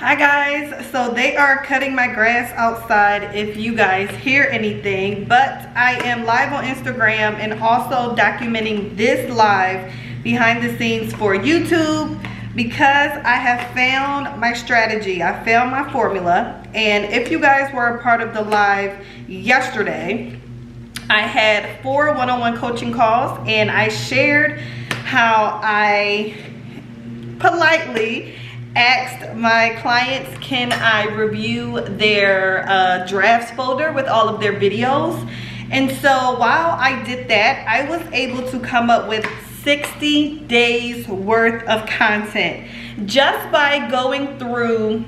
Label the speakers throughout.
Speaker 1: Hi guys, so they are cutting my grass outside if you guys hear anything, but I am live on Instagram and also documenting this live behind the scenes for YouTube because I have found my strategy. I found my formula, and if you guys were a part of the live yesterday, I had 4 one-on-one coaching calls and I shared how I politely asked my clients, can I review their drafts folder with all of their videos? And so while I did that, I was able to come up with 60 days worth of content just by going through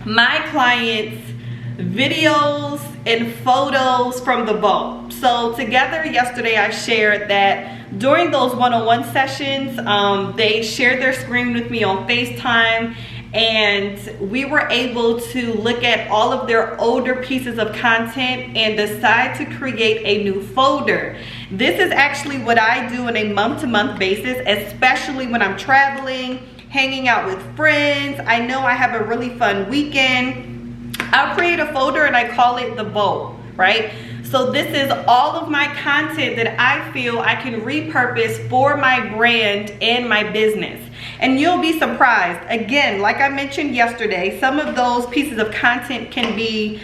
Speaker 1: my clients' videos and photos from the vault. So together yesterday I shared that during those one-on-one sessions, they shared their screen with me on FaceTime, and we were able to look at all of their older pieces of content and decide to create a new folder. This is actually what I do on a month-to-month basis, especially when I'm traveling, hanging out with friends. I know I have a really fun weekend. I'll create a folder and I call it the vault, right? So this is all of my content that I feel I can repurpose for my brand and my business. And you'll be surprised. Again, like I mentioned yesterday, some of those pieces of content can be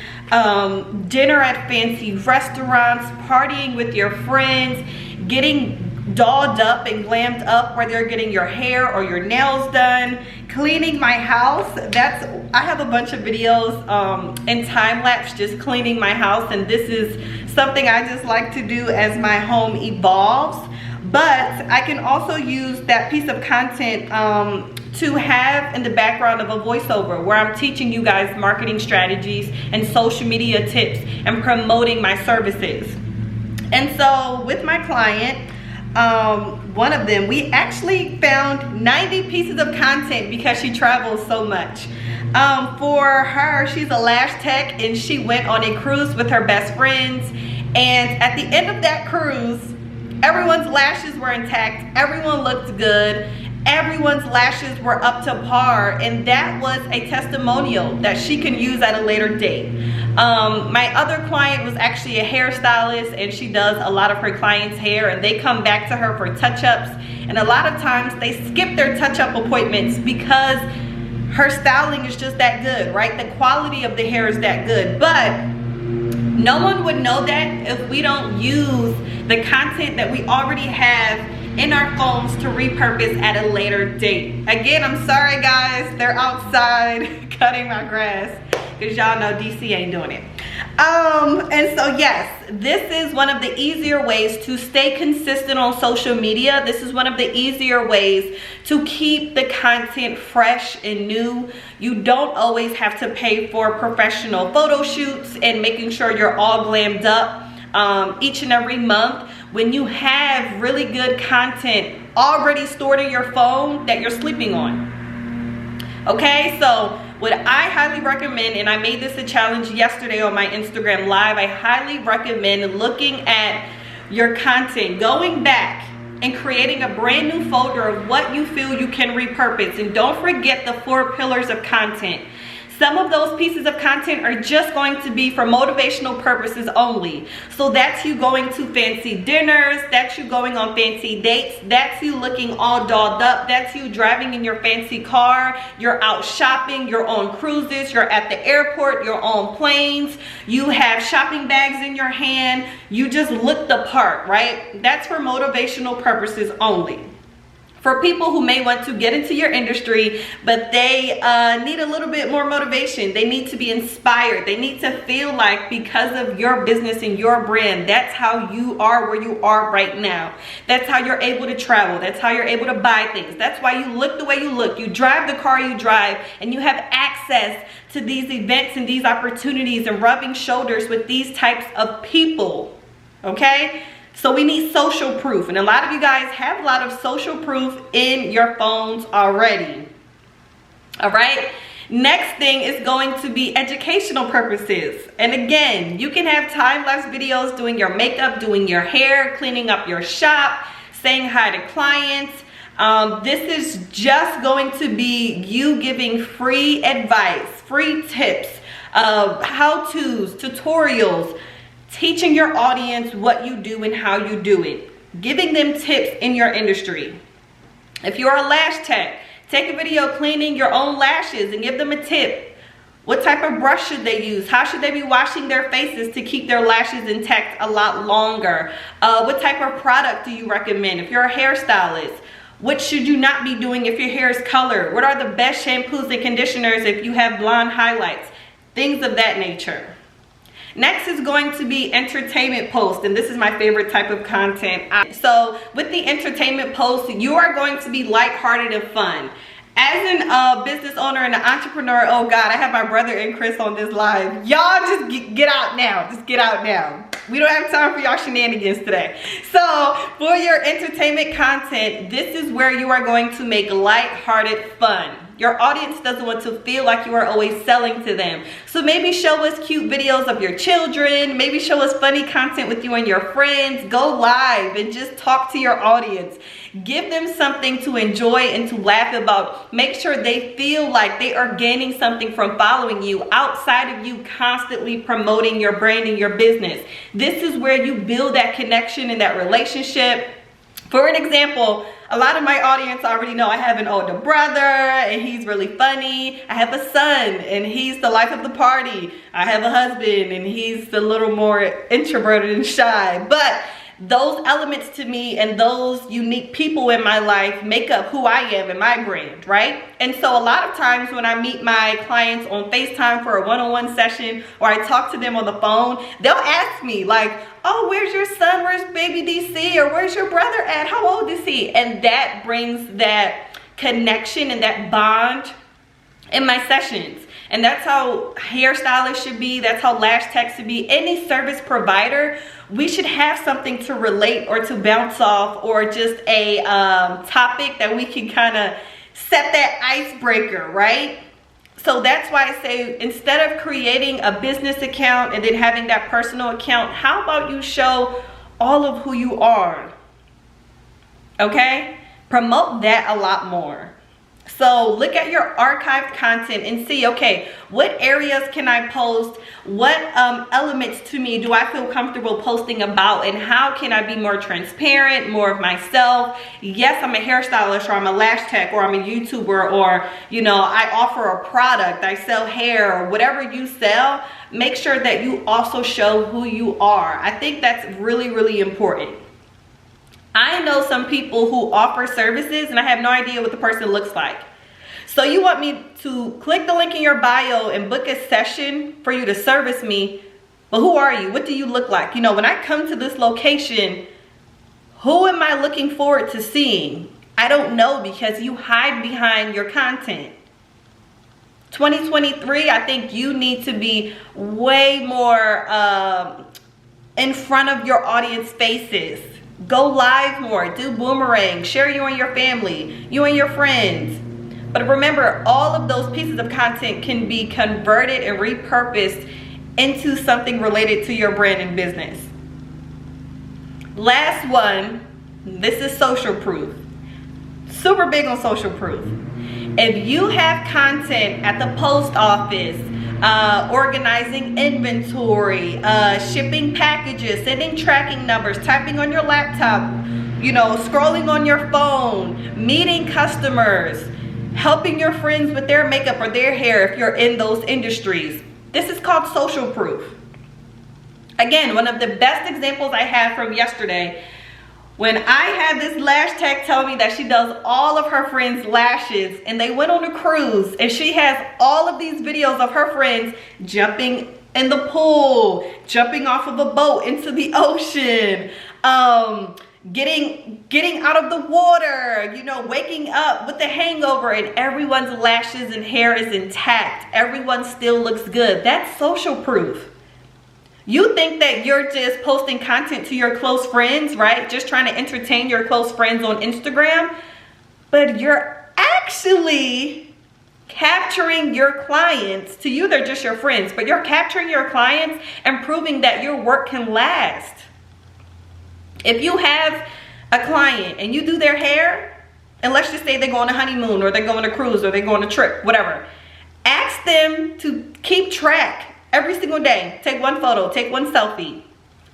Speaker 1: dinner at fancy restaurants, partying with your friends, getting dolled up and glammed up, whether you're getting your hair or your nails done, cleaning my house. I have a bunch of videos in time lapse just cleaning my house, and this is something I just like to do as my home evolves. But I can also use that piece of content to have in the background of a voiceover where I'm teaching you guys marketing strategies and social media tips and promoting my services. And so with my client, one of them, we actually found 90 pieces of content because she travels so much. For her, she's a lash tech and she went on a cruise with her best friends, and at the end of that cruise, everyone's lashes were intact, everyone looked good, everyone's lashes were up to par, and that was a testimonial that she can use at a later date. My other client was actually a hairstylist, and she does a lot of her clients' hair, and they come back to her for touch-ups, and a lot of times they skip their touch-up appointments because her styling is just that good, right? The quality of the hair is that good. But no one would know that if we don't use the content that we already have in our phones to repurpose at a later date. Again, I'm sorry guys, they're outside cutting my grass because y'all know DC ain't doing it. And so yes, this is one of the easier ways to stay consistent on social media. This is one of the easier ways to keep the content fresh and new. You don't always have to pay for professional photo shoots and making sure you're all glammed up each and every month when you have really good content already stored in your phone that you're sleeping on. Okay, so what I highly recommend, and I made this a challenge yesterday on my Instagram live, I highly recommend looking at your content, going back and creating a brand new folder of what you feel you can repurpose. And don't forget the 4 pillars of content. Some of those pieces of content are just going to be for motivational purposes only. So that's you going to fancy dinners, that's you going on fancy dates, that's you looking all dolled up, that's you driving in your fancy car, you're out shopping, you're on cruises, you're at the airport, you're on planes, you have shopping bags in your hand, you just look the part, right? That's for motivational purposes only. For people who may want to get into your industry, but they need a little bit more motivation. They need to be inspired. They need to feel like because of your business and your brand, that's how you are where you are right now. That's how you're able to travel. That's how you're able to buy things. That's why you look the way you look. You drive the car you drive, and you have access to these events and these opportunities and rubbing shoulders with these types of people, okay? So we need social proof, and a lot of you guys have a lot of social proof in your phones already. All right, next thing is going to be educational purposes. And again, you can have time-lapse videos doing your makeup, doing your hair, cleaning up your shop, saying hi to clients, This is just going to be you giving free advice, free tips, how-tos, tutorials, teaching your audience what you do and how you do it, giving them tips in your industry. If you're a lash tech, take a video cleaning your own lashes and give them a tip. What type of brush should they use? How should they be washing their faces to keep their lashes intact a lot longer? What type of product do you recommend? If you're a hairstylist, what should you not be doing if your hair is colored? What are the best shampoos and conditioners if you have blonde highlights? Things of that nature. Next is going to be entertainment posts, and this is my favorite type of content. So with the entertainment posts, you are going to be lighthearted and fun. As an business owner and an entrepreneur, oh God, I have my brother and Chris on this live. Y'all just get out now. Just get out now. We don't have time for y'all shenanigans today. So for your entertainment content, this is where you are going to make lighthearted fun. Your audience doesn't want to feel like you are always selling to them. So maybe show us cute videos of your children. Maybe show us funny content with you and your friends. Go live and just talk to your audience. Give them something to enjoy and to laugh about. Make sure they feel like they are gaining something from following you outside of you constantly promoting your brand and your business. This is where you build that connection and that relationship. For an example, a lot of my audience already know I have an older brother and he's really funny. I have a son and he's the life of the party. I have a husband and he's a little more introverted and shy. But those elements to me and those unique people in my life make up who I am and my brand, right? And so a lot of times when I meet my clients on FaceTime for a one-on-one session, or I talk to them on the phone, they'll ask me like, oh, where's your son? Where's baby DC? Or where's your brother at? How old is he? And that brings that connection and that bond in my sessions. And that's how hairstylists should be. That's how lash techs should be. Any service provider, we should have something to relate or to bounce off, or just a topic that we can kind of set that icebreaker, right? So that's why I say, instead of creating a business account and then having that personal account, how about you show all of who you are? Okay? Promote that a lot more. So look at your archived content and see, okay, what areas can I post? What elements to me do I feel comfortable posting about? And how can I be more transparent, more of myself? Yes, I'm a hairstylist, or I'm a lash tech, or I'm a YouTuber, or, you know, I offer a product, I sell hair, or whatever you sell. Make sure that you also show who you are. I think that's really, really important. I know some people who offer services and I have no idea what the person looks like. So you want me to click the link in your bio and book a session for you to service me, but who are you? What do you look like? You know, when I come to this location, who am I looking forward to seeing? I don't know, because you hide behind your content. 2023, I think you need to be way more in front of your audience faces. Go live more, do boomerang, share you and your family, you and your friends. But remember, all of those pieces of content can be converted and repurposed into something related to your brand and business. Last one, this is social proof. Super big on social proof. If you have content at the post office, organizing inventory, shipping packages, sending tracking numbers, typing on your laptop, you know, scrolling on your phone, meeting customers, helping your friends with their makeup or their hair if you're in those industries. This is called social proof. Again, one of the best examples I had from yesterday, when I had this lash tech tell me that she does all of her friends' lashes, and they went on a cruise, and she has all of these videos of her friends jumping in the pool, jumping off of a boat into the ocean, getting out of the water, you know, waking up with a hangover, and everyone's lashes and hair is intact. Everyone still looks good. That's social proof. You think that you're just posting content to your close friends, right? Just trying to entertain your close friends on Instagram. But you're actually capturing your clients. To you, they're just your friends. But you're capturing your clients and proving that your work can last. If you have a client and you do their hair, and let's just say they go on a honeymoon, or they go on a cruise, or they go on a trip, whatever. Ask them to keep track every single day. Take one photo, take one selfie.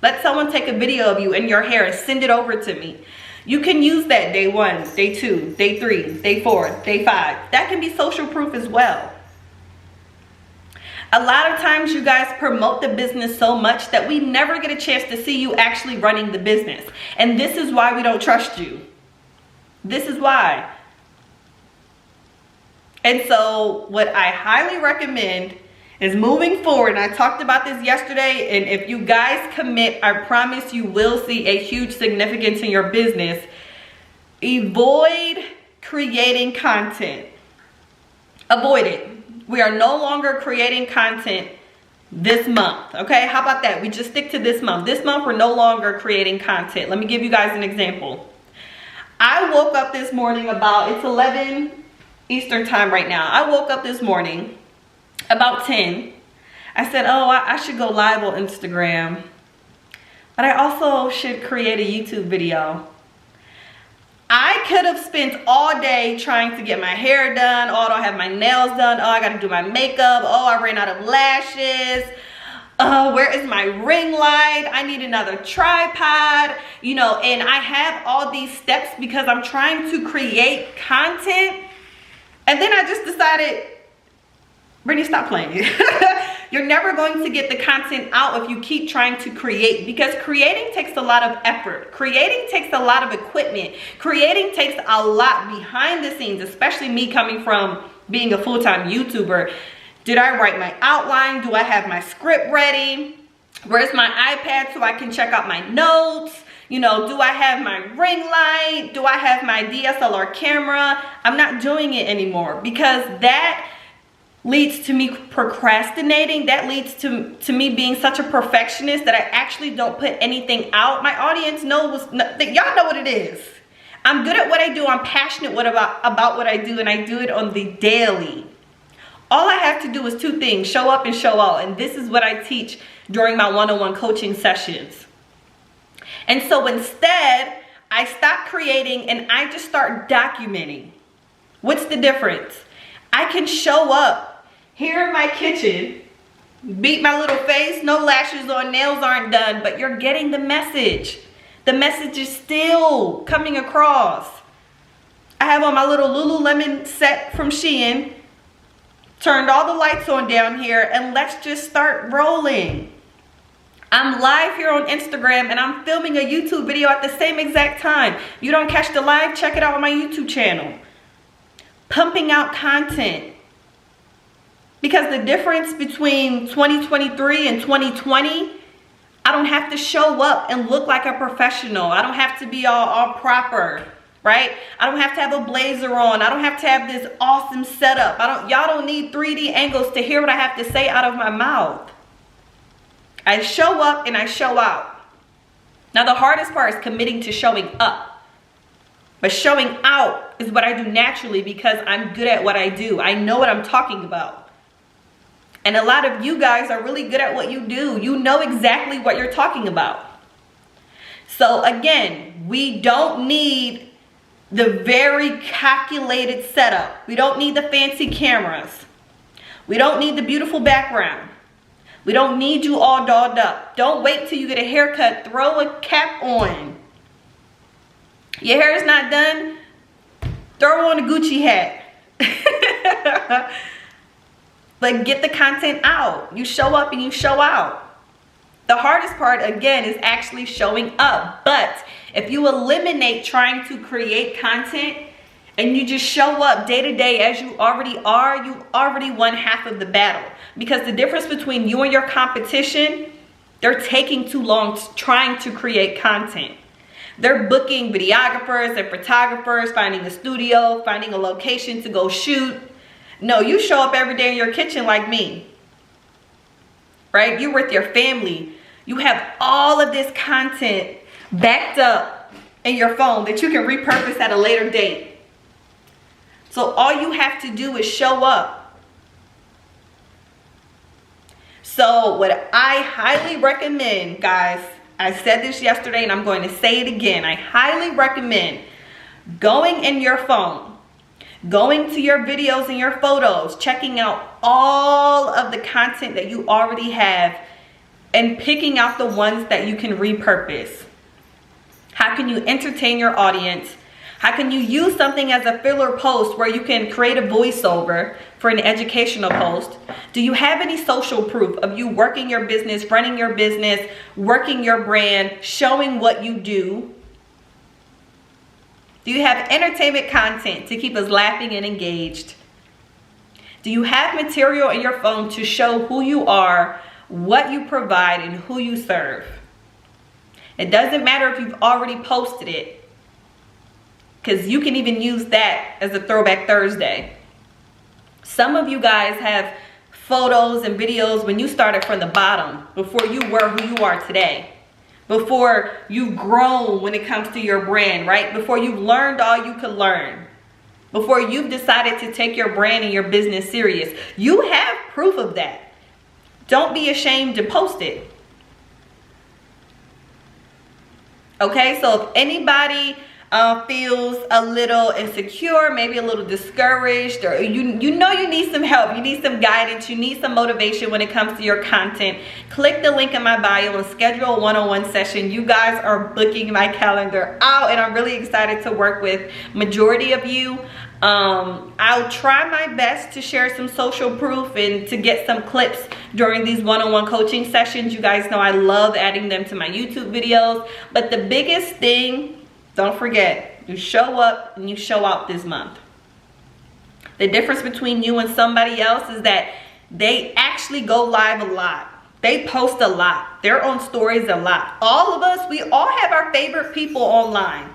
Speaker 1: Let someone take a video of you and your hair and send it over to me. You can use that day 1, day 2, day 3, day 4, day 5. That can be social proof as well. A lot of times you guys promote the business so much that we never get a chance to see you actually running the business. And this is why we don't trust you. This is why. And so what I highly recommend is moving forward. And I talked about this yesterday, and if you guys commit, I promise you will see a huge significance in your business. Avoid creating content. Avoid it. We are no longer creating content this month, okay? How about that? We just stick to this month. This month, we're no longer creating content. Let me give you guys an example. I woke up this morning it's 11 Eastern time right now. I woke up this morning about 10. I said, oh, I should go live on Instagram, but I also should create a YouTube video. I could have spent all day trying to get my hair done. Oh, I don't have my nails done. Oh, I got to do my makeup. Oh, I ran out of lashes. Where is my ring light? I need another tripod, you know, and I have all these steps because I'm trying to create content. And then I just decided, Britney, stop playing. You're never going to get the content out if you keep trying to create, because creating takes a lot of effort. Creating takes a lot of equipment. Creating takes a lot behind the scenes, especially me coming from being a full-time YouTuber. Did I write my outline? Do I have my script ready? Where's my iPad so I can check out my notes? You know, do I have my ring light? Do I have my DSLR camera? I'm not doing it anymore because that leads to me procrastinating. That leads to me being such a perfectionist that I actually don't put anything out. My audience knows, y'all know what it is. I'm good at what I do. I'm passionate about what I do, and I do it on the daily. All I have to do is 2 things: show up and show out. And this is what I teach during my one-on-one coaching sessions. And so instead, I stop creating and I just start documenting. What's the difference? I can show up here in my kitchen, beat my little face, no lashes on, nails aren't done, but you're getting the message. The message is still coming across. I have on my little Lululemon set from Shein, turned all the lights on down here, and let's just start rolling. I'm live here on Instagram and I'm filming a YouTube video at the same exact time. You don't catch the live, check it out on my YouTube channel. Pumping out content. Because the difference between 2023 and 2020, I don't have to show up and look like a professional. I don't have to be all proper, right? I don't have to have a blazer on. I don't have to have this awesome setup. Y'all don't need 3D angles to hear what I have to say out of my mouth. I show up and I show out. Now the hardest part is committing to showing up. But showing out is what I do naturally because I'm good at what I do. I know what I'm talking about. And a lot of you guys are really good at what you do. You know exactly what you're talking about. So again, we don't need the very calculated setup. We don't need the fancy cameras. We don't need the beautiful background. We don't need you all dolled up. Don't wait till you get a haircut. Throw a cap on. Your hair is not done. Throw on a Gucci hat. But get the content out. You show up and you show out. The hardest part, again, is actually showing up. But if you eliminate trying to create content and you just show up day to day as you already are, you already won half of the battle. Because the difference between you and your competition, they're taking too long trying to create content. They're booking videographers and photographers, finding a studio, finding a location to go shoot. No, you show up every day in your kitchen like me, right? You're with your family. You have all of this content backed up in your phone that you can repurpose at a later date. So all you have to do is show up. So what I highly recommend, guys, I said this yesterday and I'm going to say it again. I highly recommend going in your phone, going to your videos and your photos, checking out all of the content that you already have and picking out the ones that you can repurpose. How can you entertain your audience? How can you use something as a filler post where you can create a voiceover for an educational post? Do you have any social proof of you working your business, running your business, working your brand, showing what you do? Do you have entertainment content to keep us laughing and engaged? Do you have material in your phone to show who you are, what you provide, and who you serve? It doesn't matter if you've already posted it, because you can even use that as a throwback Thursday. Some of you guys have photos and videos when you started from the bottom, before you were who you are today, before you've grown when it comes to your brand, right? Before you've learned all you could learn, before you've decided to take your brand and your business serious. You have proof of that. Don't be ashamed to post it. Okay, so if anybody feels a little insecure, maybe a little discouraged, or you know you need some help, you need some guidance, you need some motivation when it comes to your content, click the link in my bio and schedule a one-on-one session. You guys are booking my calendar out, and I'm really excited to work with majority of you. I'll try my best to share some social proof and to get some clips during these one-on-one coaching sessions. You guys know I love adding them to my YouTube videos, but the biggest thing, don't forget, you show up and you show out this month. The difference between you and somebody else is that they actually go live a lot. They post a lot. They're on stories a lot. All of us, we all have our favorite people online.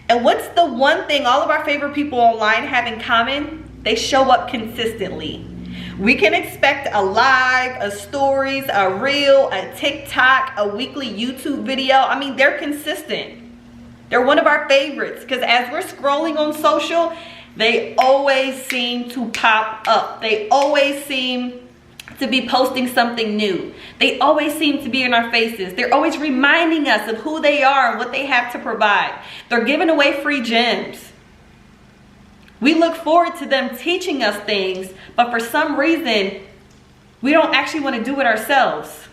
Speaker 1: And what's the one thing all of our favorite people online have in common? They show up consistently. We can expect a live, a stories, a reel, a TikTok, a weekly YouTube video. I mean, they're consistent. They're one of our favorites, because as we're scrolling on social, they always seem to pop up. They always seem to be posting something new. They always seem to be in our faces. They're always reminding us of who they are and what they have to provide. They're giving away free gems. We look forward to them teaching us things, but for some reason, we don't actually want to do it ourselves.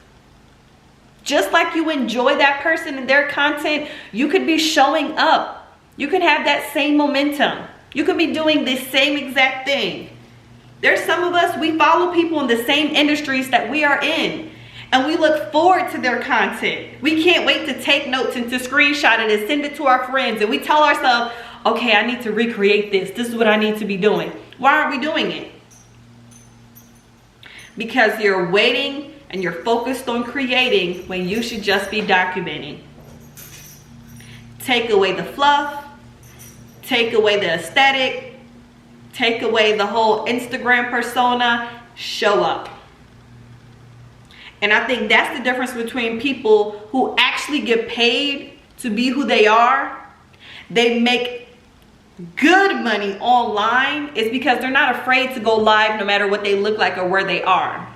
Speaker 1: Just like you enjoy that person and their content, you could be showing up. You could have that same momentum. You could be doing the same exact thing. There's some of us, we follow people in the same industries that we are in, and we look forward to their content. We can't wait to take notes and to screenshot it and send it to our friends, and we tell ourselves, okay, I need to recreate this. This is what I need to be doing. Why aren't we doing it? Because you're waiting and you're focused on creating when you should just be documenting. Take away the fluff, take away the aesthetic, take away the whole Instagram persona, show up. And I think that's the difference between people who actually get paid to be who they are. They make good money online, is because they're not afraid to go live no matter what they look like or where they are,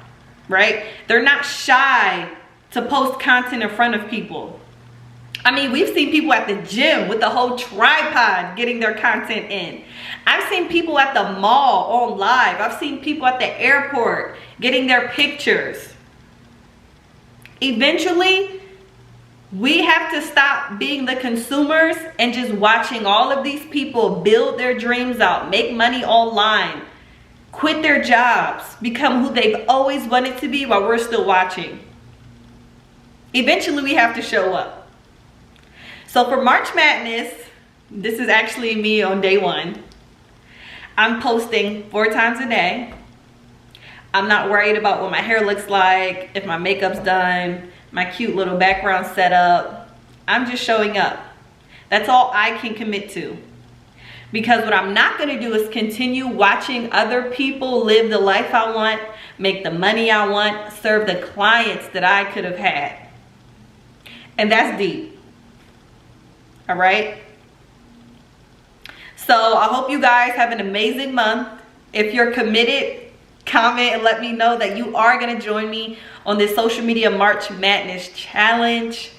Speaker 1: right? They're not shy to post content in front of people. I mean, we've seen people at the gym with the whole tripod getting their content in. I've seen people at the mall on live. I've seen people at the airport getting their pictures. Eventually, we have to stop being the consumers and just watching all of these people build their dreams out, make money online, quit their jobs, become who they've always wanted to be while we're still watching. Eventually, we have to show up. So for March Madness, this is actually me on day one. I'm posting 4 times a day. I'm not worried about what my hair looks like, if my makeup's done, my cute little background setup. I'm just showing up. That's all I can commit to. Because what I'm not gonna do is continue watching other people live the life I want, make the money I want, serve the clients that I could have had. And that's deep. All right. So I hope you guys have an amazing month. If you're committed, comment and let me know that you are going to join me on this social media March Madness challenge.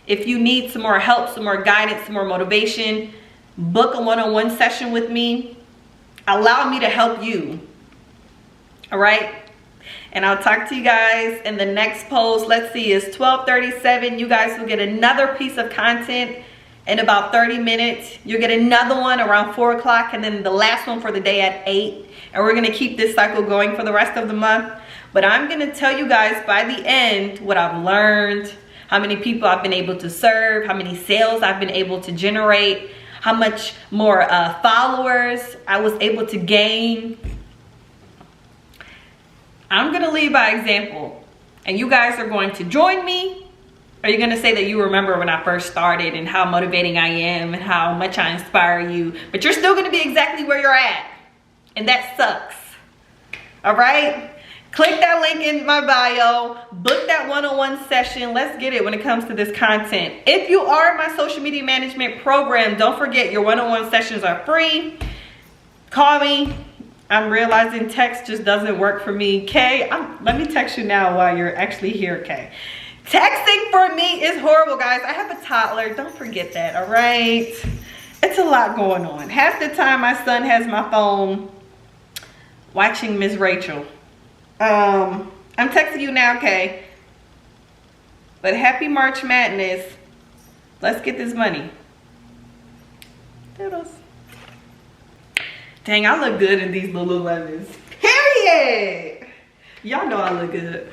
Speaker 1: If you need some more help, some more guidance, some more motivation, book a one-on-one session with me. Allow me to help you. All right? And I'll talk to you guys in the next post. Let's see, it's 12:37. You guys will get another piece of content in about 30 minutes. You'll get another one around 4 o'clock, and then the last one for the day at 8. And we're gonna keep this cycle going for the rest of the month. But I'm gonna tell you guys by the end what I've learned, how many people I've been able to serve, how many sales I've been able to generate, how much more followers I was able to gain. I'm gonna lead by example, and you guys are going to join me, or you're gonna say that you remember when I first started and how motivating I am and how much I inspire you, but you're still gonna be exactly where you're at, and that sucks. All right? Click that link in my bio, book that one-on-one session. Let's get it when it comes to this content. If you are in my social media management program, don't forget your one-on-one sessions are free. Call me. I'm realizing text just doesn't work for me. Kay, let me text you now while you're actually here, Kay. Texting for me is horrible, guys. I have a toddler. Don't forget that, all right? It's a lot going on. Half the time my son has my phone watching Miss Rachel. I'm texting you now, Kay. But happy March Madness. Let's get this money. Doodles. Dang, I look good in these Lululemons. Period. Y'all know I look good.